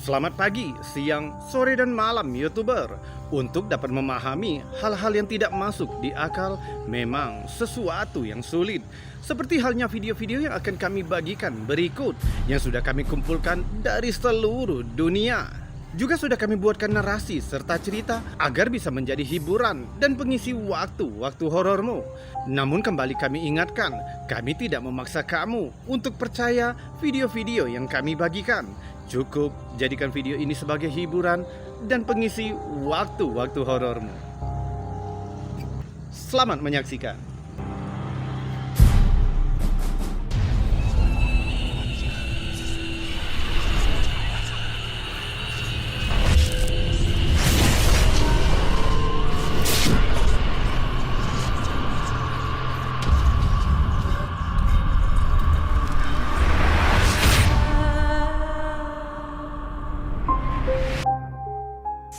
Selamat pagi, siang, sore, dan malam YouTuber. Untuk dapat memahami hal-hal yang tidak masuk di akal memang sesuatu yang sulit. Seperti halnya video-video yang akan kami bagikan berikut yang sudah kami kumpulkan dari seluruh dunia. Juga sudah kami buatkan narasi serta cerita agar bisa menjadi hiburan dan pengisi waktu-waktu horormu. Namun kembali kami ingatkan, kami tidak memaksa kamu untuk percaya video-video yang kami bagikan. Cukup jadikan video ini sebagai hiburan dan pengisi waktu-waktu horormu. Selamat menyaksikan.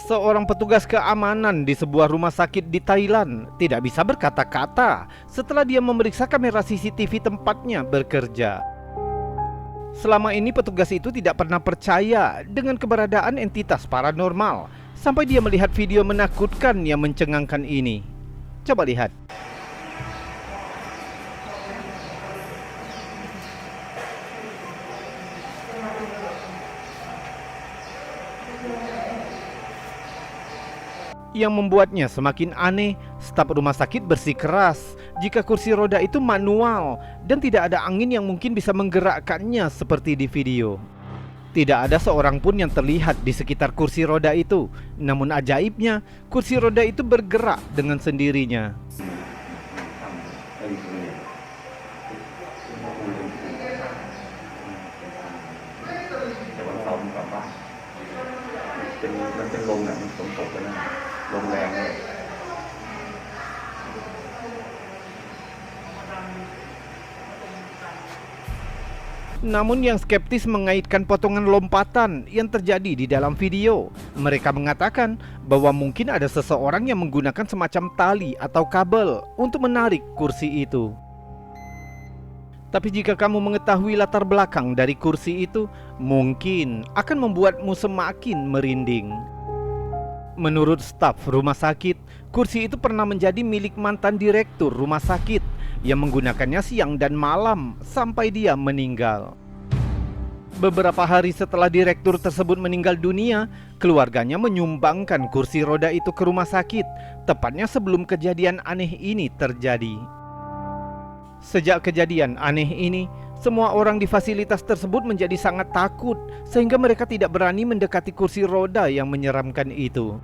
Seorang petugas keamanan di sebuah rumah sakit di Thailand tidak bisa berkata-kata setelah dia memeriksa kamera CCTV tempatnya bekerja. Selama ini petugas itu tidak pernah percaya dengan keberadaan entitas paranormal sampai dia melihat video menakutkan yang mencengangkan ini. Coba lihat. Yang membuatnya semakin aneh, staf rumah sakit bersikeras jika kursi roda itu manual dan tidak ada angin yang mungkin bisa menggerakkannya seperti di video. Tidak ada seorang pun yang terlihat di sekitar kursi roda itu. Namun ajaibnya, kursi roda itu bergerak dengan sendirinya. Namun yang skeptis mengaitkan potongan lompatan yang terjadi di dalam video. Mereka mengatakan bahwa mungkin ada seseorang yang menggunakan semacam tali atau kabel untuk menarik kursi itu. Tapi jika kamu mengetahui latar belakang dari kursi itu, mungkin akan membuatmu semakin merinding. Menurut staf rumah sakit, kursi itu pernah menjadi milik mantan direktur rumah sakit yang menggunakannya siang dan malam sampai dia meninggal. Beberapa hari setelah direktur tersebut meninggal dunia, keluarganya menyumbangkan kursi roda itu ke rumah sakit, tepatnya sebelum kejadian aneh ini terjadi. Sejak kejadian aneh ini, semua orang di fasilitas tersebut menjadi sangat takut sehingga mereka tidak berani mendekati kursi roda yang menyeramkan itu.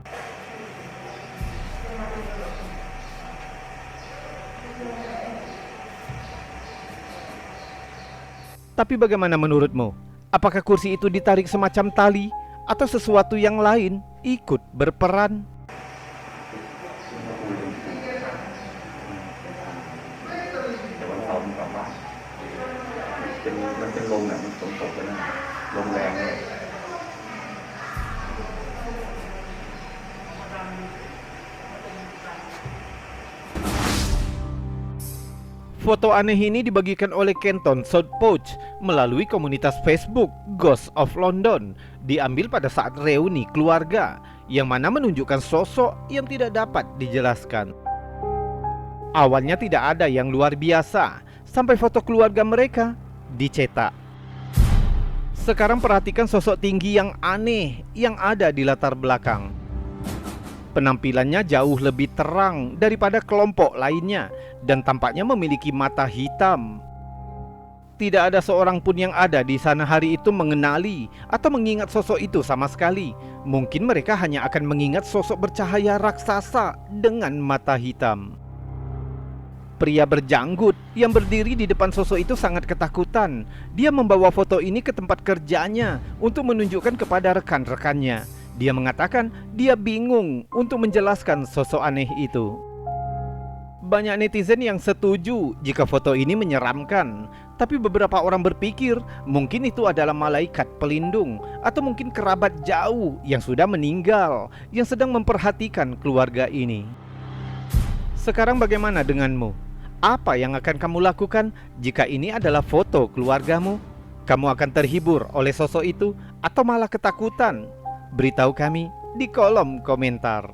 Tapi bagaimana menurutmu? Apakah kursi itu ditarik semacam tali atau sesuatu yang lain ikut berperan? Foto aneh ini dibagikan oleh Kenton Southpouch melalui komunitas Facebook Ghost of London, diambil pada saat reuni keluarga, yang mana menunjukkan sosok yang tidak dapat dijelaskan. Awalnya tidak ada yang luar biasa, sampai foto keluarga mereka dicetak. Sekarang perhatikan sosok tinggi yang aneh yang ada di latar belakang. Penampilannya jauh lebih terang daripada kelompok lainnya dan tampaknya memiliki mata hitam. Tidak ada seorang pun yang ada di sana hari itu mengenali atau mengingat sosok itu sama sekali. Mungkin mereka hanya akan mengingat sosok bercahaya raksasa dengan mata hitam. Pria berjanggut yang berdiri di depan sosok itu sangat ketakutan. Dia membawa foto ini ke tempat kerjanya untuk menunjukkan kepada rekan-rekannya. Dia mengatakan dia bingung untuk menjelaskan sosok aneh itu. Banyak netizen yang setuju jika foto ini menyeramkan, tapi beberapa orang berpikir mungkin itu adalah malaikat pelindung atau mungkin kerabat jauh yang sudah meninggal yang sedang memperhatikan keluarga ini. Sekarang bagaimana denganmu? Apa yang akan kamu lakukan jika ini adalah foto keluargamu? Kamu akan terhibur oleh sosok itu atau malah ketakutan? Beritahu kami di kolom komentar.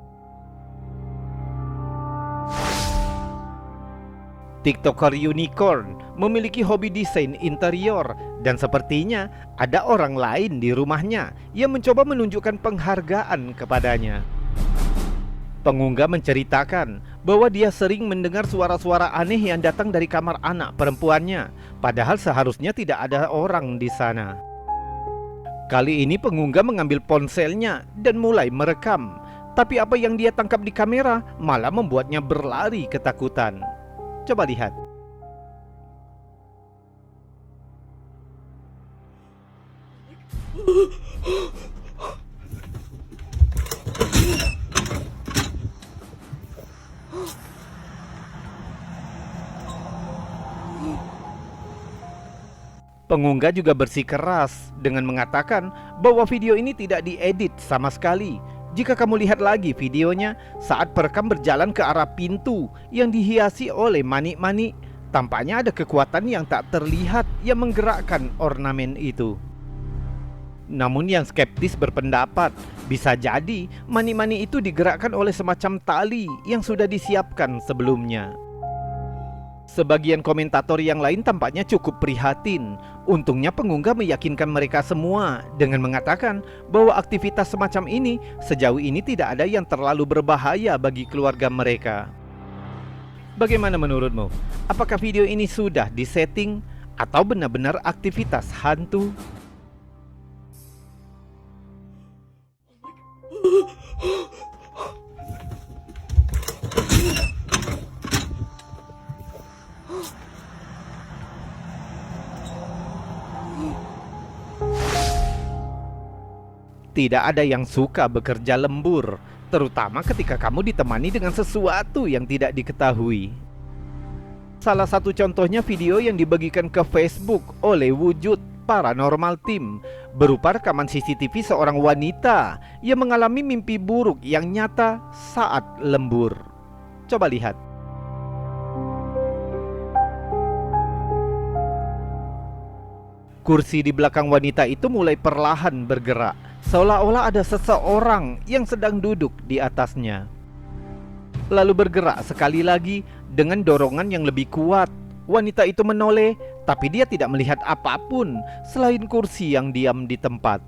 TikToker Unicorn memiliki hobi desain interior dan sepertinya ada orang lain di rumahnya yang mencoba menunjukkan penghargaan kepadanya. Pengunggah menceritakan bahwa dia sering mendengar suara-suara aneh yang datang dari kamar anak perempuannya, padahal seharusnya tidak ada orang di sana. Kali ini pengunggah mengambil ponselnya dan mulai merekam, tapi apa yang dia tangkap di kamera malah membuatnya berlari ketakutan. Coba lihat. Pengunggah juga bersikeras dengan mengatakan bahwa video ini tidak diedit sama sekali. Jika kamu lihat lagi videonya, saat perekam berjalan ke arah pintu yang dihiasi oleh manik-manik, tampaknya ada kekuatan yang tak terlihat yang menggerakkan ornamen itu. Namun yang skeptis berpendapat, bisa jadi manik-manik itu digerakkan oleh semacam tali yang sudah disiapkan sebelumnya. Sebagian komentator yang lain tampaknya cukup prihatin. Untungnya pengunggah meyakinkan mereka semua dengan mengatakan bahwa aktivitas semacam ini sejauh ini tidak ada yang terlalu berbahaya bagi keluarga mereka. Bagaimana menurutmu? Apakah video ini sudah disetting atau benar-benar aktivitas hantu? Tidak ada yang suka bekerja lembur, terutama ketika kamu ditemani dengan sesuatu yang tidak diketahui. Salah satu contohnya video yang dibagikan ke Facebook oleh Wujud Paranormal Team berupa rekaman CCTV seorang wanita yang mengalami mimpi buruk yang nyata saat lembur. Coba lihat. Kursi di belakang wanita itu mulai perlahan bergerak, seolah-olah ada seseorang yang sedang duduk di atasnya. Lalu bergerak sekali lagi dengan dorongan yang lebih kuat. Wanita itu menoleh, tapi dia tidak melihat apapun selain kursi yang diam di tempat.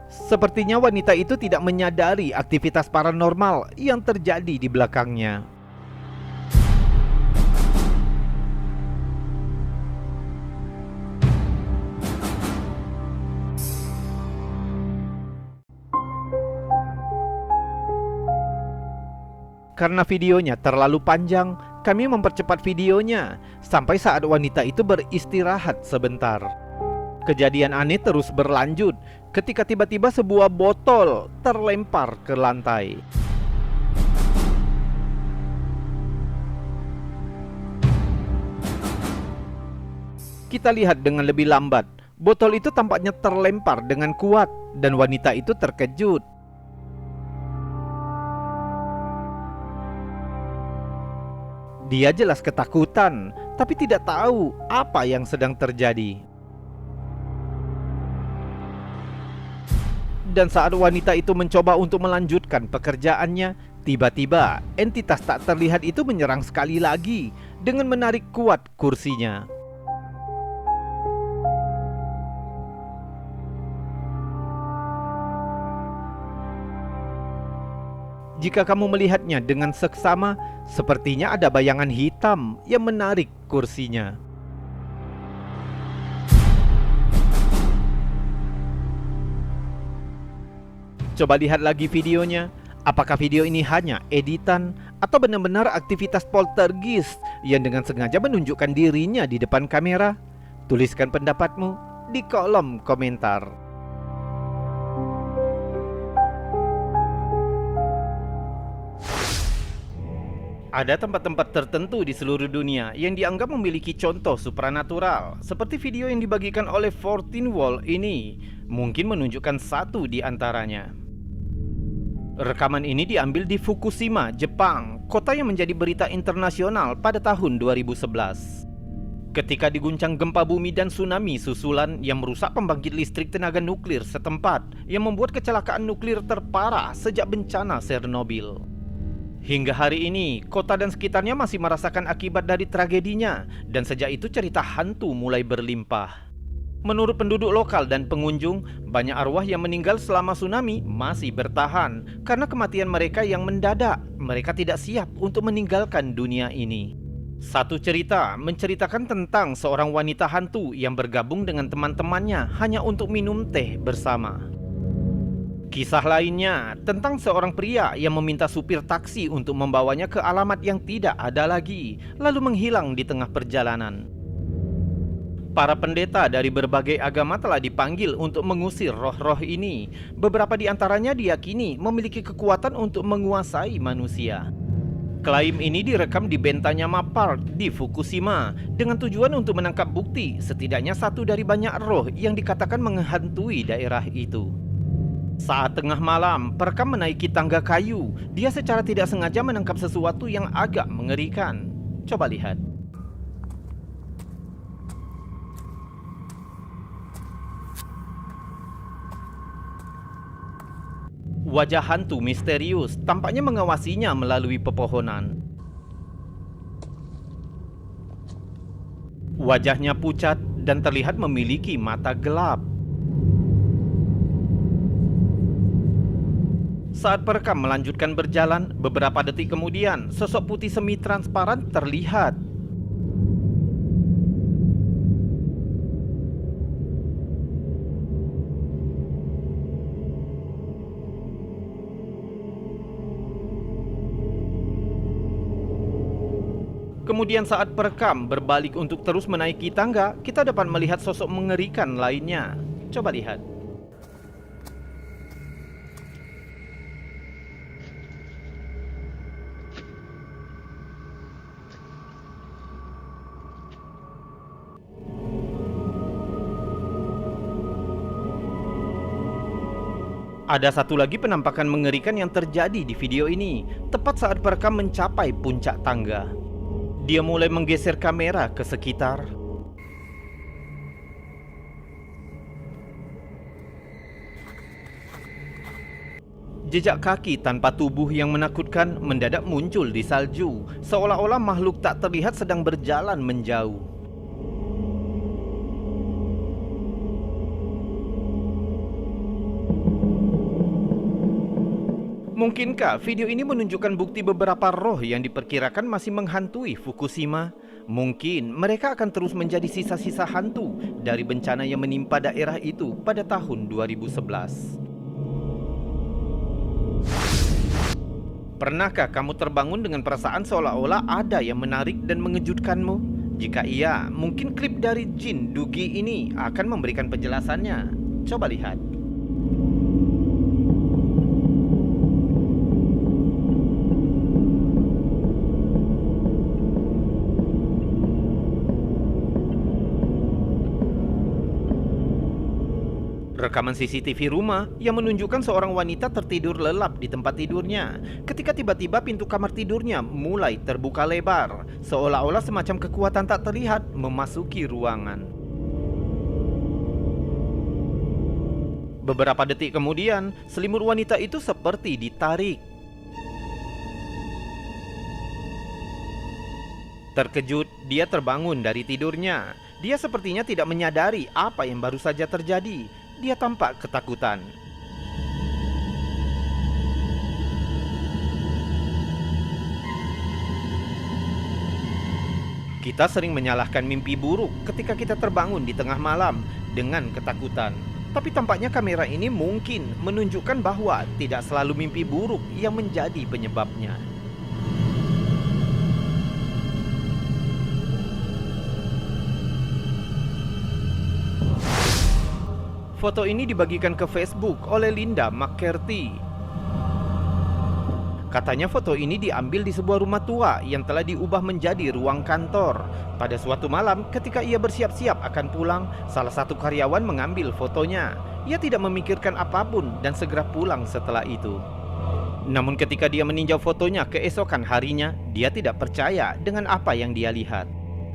Sepertinya wanita itu tidak menyadari aktivitas paranormal yang terjadi di belakangnya. Karena videonya terlalu panjang, kami mempercepat videonya sampai saat wanita itu beristirahat sebentar. Kejadian aneh terus berlanjut ketika tiba-tiba sebuah botol terlempar ke lantai. Kita lihat dengan lebih lambat, botol itu tampaknya terlempar dengan kuat dan wanita itu terkejut. Dia jelas ketakutan, tapi tidak tahu apa yang sedang terjadi. Dan saat wanita itu mencoba untuk melanjutkan pekerjaannya, tiba-tiba entitas tak terlihat itu menyerang sekali lagi dengan menarik kuat kursinya. Jika kamu melihatnya dengan seksama, sepertinya ada bayangan hitam yang menarik kursinya. Coba lihat lagi videonya. Apakah video ini hanya editan atau benar-benar aktivitas poltergeist yang dengan sengaja menunjukkan dirinya di depan kamera? Tuliskan pendapatmu di kolom komentar. Ada tempat-tempat tertentu di seluruh dunia yang dianggap memiliki contoh supranatural. Seperti video yang dibagikan oleh 14 Wall ini, mungkin menunjukkan satu di antaranya. Rekaman ini diambil di Fukushima, Jepang, kota yang menjadi berita internasional pada tahun 2011. Ketika diguncang gempa bumi dan tsunami susulan yang merusak pembangkit listrik tenaga nuklir setempat yang membuat kecelakaan nuklir terparah sejak bencana Chernobyl. Hingga hari ini, kota dan sekitarnya masih merasakan akibat dari tragedinya, dan sejak itu cerita hantu mulai berlimpah. Menurut penduduk lokal dan pengunjung, banyak arwah yang meninggal selama tsunami masih bertahan karena kematian mereka yang mendadak. Mereka tidak siap untuk meninggalkan dunia ini. Satu cerita menceritakan tentang seorang wanita hantu yang bergabung dengan teman-temannya hanya untuk minum teh bersama. Kisah lainnya tentang seorang pria yang meminta supir taksi untuk membawanya ke alamat yang tidak ada lagi, lalu menghilang di tengah perjalanan. Para pendeta dari berbagai agama telah dipanggil untuk mengusir roh-roh ini. Beberapa di antaranya diyakini memiliki kekuatan untuk menguasai manusia. Klaim ini direkam di Bentanyama Park di Fukushima dengan tujuan untuk menangkap bukti setidaknya satu dari banyak roh yang dikatakan menghantui daerah itu. Saat tengah malam, perekam menaiki tangga kayu. Dia secara tidak sengaja menangkap sesuatu yang agak mengerikan. Coba lihat. Wajah hantu misterius tampaknya mengawasinya melalui pepohonan. Wajahnya pucat dan terlihat memiliki mata gelap. Saat perekam melanjutkan berjalan, beberapa detik kemudian, sosok putih semi transparan terlihat. Kemudian saat perekam berbalik untuk terus menaiki tangga, kita dapat melihat sosok mengerikan lainnya. Coba lihat. Ada satu lagi penampakan mengerikan yang terjadi di video ini, tepat saat perekam mencapai puncak tangga. Dia mulai menggeser kamera ke sekitar. Jejak kaki tanpa tubuh yang menakutkan mendadak muncul di salju, seolah-olah makhluk tak terlihat sedang berjalan menjauh. Mungkinkah video ini menunjukkan bukti beberapa roh yang diperkirakan masih menghantui Fukushima? Mungkin mereka akan terus menjadi sisa-sisa hantu dari bencana yang menimpa daerah itu pada tahun 2011. Pernahkah kamu terbangun dengan perasaan seolah-olah ada yang menarik dan mengejutkanmu? Jika iya, mungkin klip dari Jin Dugi ini akan memberikan penjelasannya. Coba lihat. Rekaman CCTV rumah yang menunjukkan seorang wanita tertidur lelap di tempat tidurnya ketika tiba-tiba pintu kamar tidurnya mulai terbuka lebar, seolah-olah semacam kekuatan tak terlihat memasuki ruangan. Beberapa detik kemudian, selimut wanita itu seperti ditarik. Terkejut, dia terbangun dari tidurnya. Dia sepertinya tidak menyadari apa yang baru saja terjadi. Dia tampak ketakutan. Kita sering menyalahkan mimpi buruk ketika kita terbangun di tengah malam dengan ketakutan. Tapi tampaknya kamera ini mungkin menunjukkan bahwa tidak selalu mimpi buruk yang menjadi penyebabnya. Foto ini dibagikan ke Facebook oleh Linda McCarthy. Katanya foto ini diambil di sebuah rumah tua yang telah diubah menjadi ruang kantor. Pada suatu malam ketika ia bersiap-siap akan pulang, salah satu karyawan mengambil fotonya. Ia tidak memikirkan apapun dan segera pulang setelah itu. Namun ketika dia meninjau fotonya keesokan harinya, dia tidak percaya dengan apa yang dia lihat.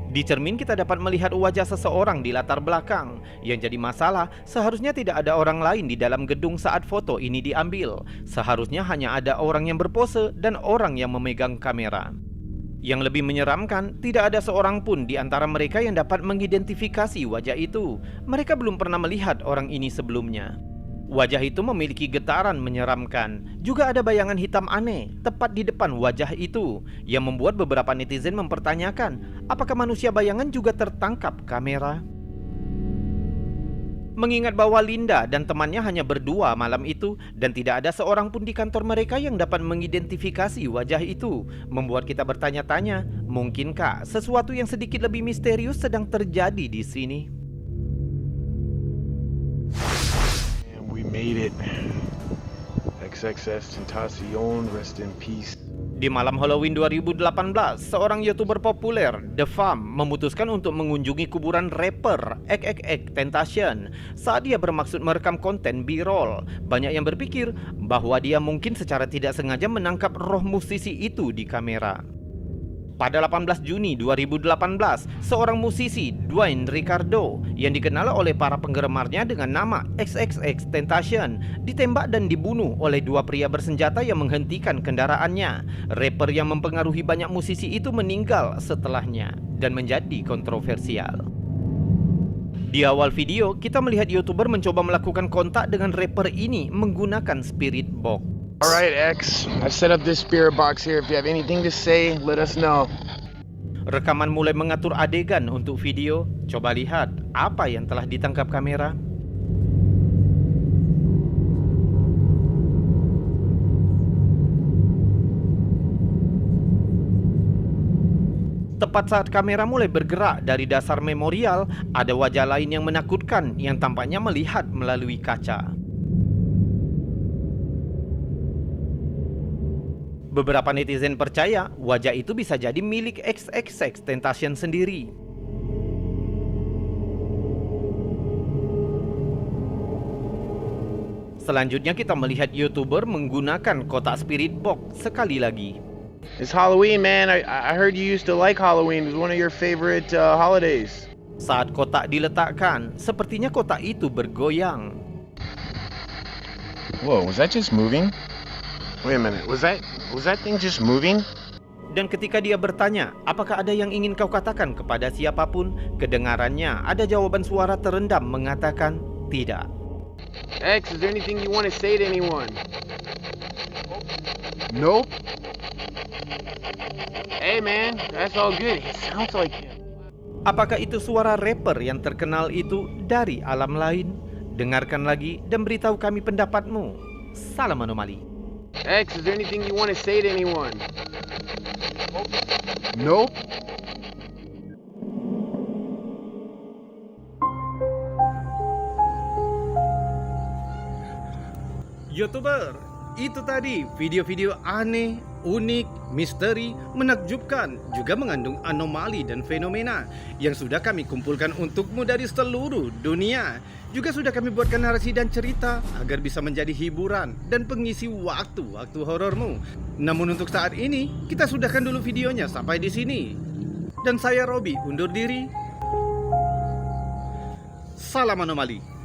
Di cermin kita dapat melihat wajah seseorang di latar belakang. Yang jadi masalah, seharusnya tidak ada orang lain di dalam gedung saat foto ini diambil. Seharusnya hanya ada orang yang berpose dan orang yang memegang kamera. Yang lebih menyeramkan, tidak ada seorang pun di antara mereka yang dapat mengidentifikasi wajah itu. Mereka belum pernah melihat orang ini sebelumnya. Wajah itu memiliki getaran menyeramkan. Juga ada bayangan hitam aneh tepat di depan wajah itu, yang membuat beberapa netizen mempertanyakan, apakah manusia bayangan juga tertangkap kamera? Mengingat bahwa Linda dan temannya hanya berdua malam itu, dan tidak ada seorang pun di kantor mereka yang dapat mengidentifikasi wajah itu, membuat kita bertanya-tanya, mungkinkah sesuatu yang sedikit lebih misterius sedang terjadi di sini? We made it. XXS Tentacion, rest in peace. Di malam Halloween 2018, seorang YouTuber populer, The Farm, memutuskan untuk mengunjungi kuburan rapper XXXTentacion saat dia bermaksud merekam konten B-roll. Banyak yang berpikir bahwa dia mungkin secara tidak sengaja menangkap roh musisi itu di kamera. Pada 18 Juni 2018, seorang musisi, Dwayne Ricardo, yang dikenal oleh para penggemarnya dengan nama XXXTentacion, ditembak dan dibunuh oleh dua pria bersenjata yang menghentikan kendaraannya. Rapper yang mempengaruhi banyak musisi itu meninggal setelahnya dan menjadi kontroversial. Di awal video, kita melihat YouTuber mencoba melakukan kontak dengan rapper ini menggunakan spirit box. Alright, X, I've set up this spirit box here. If you have anything to say, let us know. Rekaman mulai mengatur adegan untuk video. Coba lihat apa yang telah ditangkap kamera. Tepat saat kamera mulai bergerak dari dasar memorial, ada wajah lain yang menakutkan yang tampaknya melihat melalui kaca. Beberapa netizen percaya wajah itu bisa jadi milik XXXTentacion sendiri. Selanjutnya kita melihat YouTuber menggunakan kotak spirit box sekali lagi. It's Halloween, man. I heard you used to like Halloween. It was one of your favorite holidays. Saat kotak diletakkan, sepertinya kotak itu bergoyang. Whoa, was that just moving? Wait a minute, was that thing just moving? Dan ketika dia bertanya, apakah ada yang ingin kau katakan kepada siapapun? Kedengarannya ada jawaban suara terendam mengatakan, tidak. X, is there anything you want to say to anyone? Nope. Hey man, that's all good. It sounds like him. Apakah itu suara rapper yang terkenal itu dari alam lain? Dengarkan lagi dan beritahu kami pendapatmu. Salam anomali. X, is there anything you want to say to anyone? Nope. YouTuber, itu tadi video-video aneh, unik, misteri, menakjubkan, juga mengandung anomali dan fenomena yang sudah kami kumpulkan untukmu dari seluruh dunia. Juga sudah kami buatkan narasi dan cerita agar bisa menjadi hiburan dan pengisi waktu-waktu horormu. Namun untuk saat ini, kita sudahkan dulu videonya sampai di sini. Dan saya Robby undur diri. Salam anomali.